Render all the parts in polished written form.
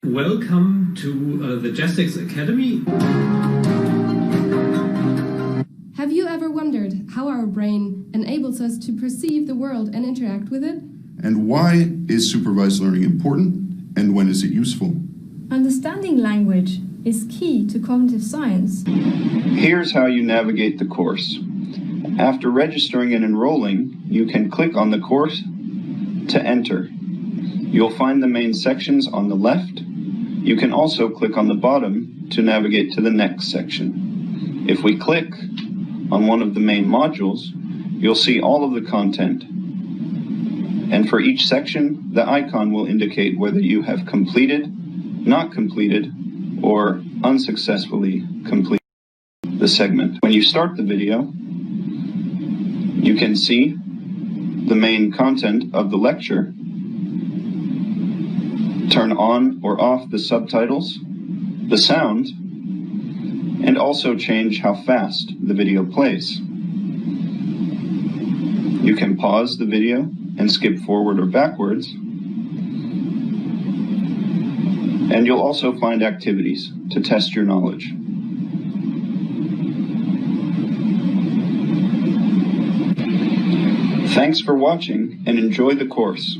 Welcome to the JASTEX Academy. Have you ever wondered how our brain enables us to perceive the world and interact with it? And why is supervised learning important, and when is it useful? Understanding language is key to cognitive science. Here's how you navigate the course. After registering and enrolling, you can click on the course to enter. You'll find the main sections on the left. You can also click on the bottom to navigate to the next section. If we click on one of the main modules, you'll see all of the content. And for each section, the icon will indicate whether you have completed, not completed, or unsuccessfully completed the segment. When you start the video, you can see the main content of the lecture, turn on or off the subtitles, the sound, and also change how fast the video plays. You can pause the video and skip forward or backwards, and you'll also find activities to test your knowledge. Thanks for watching and enjoy the course.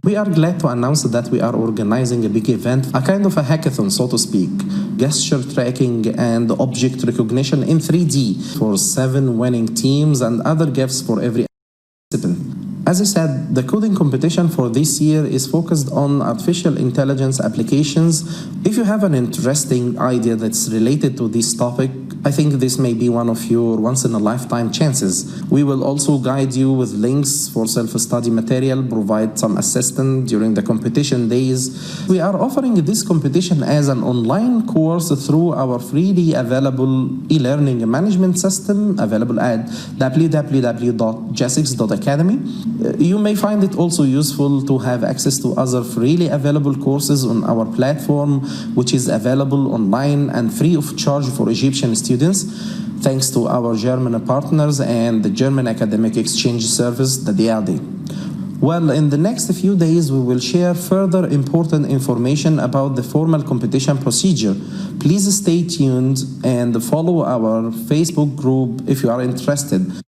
We are glad to announce that we are organizing a big event, a kind of a hackathon, so to speak, gesture tracking and object recognition in 3D for 7 winning teams and other gifts for every participant. As I said, the coding competition for this year is focused on artificial intelligence applications. If you have an interesting idea that's related to this topic, I think this may be one of your once-in-a-lifetime chances. We will also guide you with links for self-study material, provide some assistance during the competition days. We are offering this competition as an online course through our freely available e-learning management system available at www.jastex.academy. You may find it also useful to have access to other freely available courses on our platform, which is available online and free of charge for Egyptian students, thanks to our German partners and the German Academic Exchange Service, the DAAD. Well, in the next few days, we will share further important information about the formal competition procedure. Please stay tuned and follow our Facebook group if you are interested.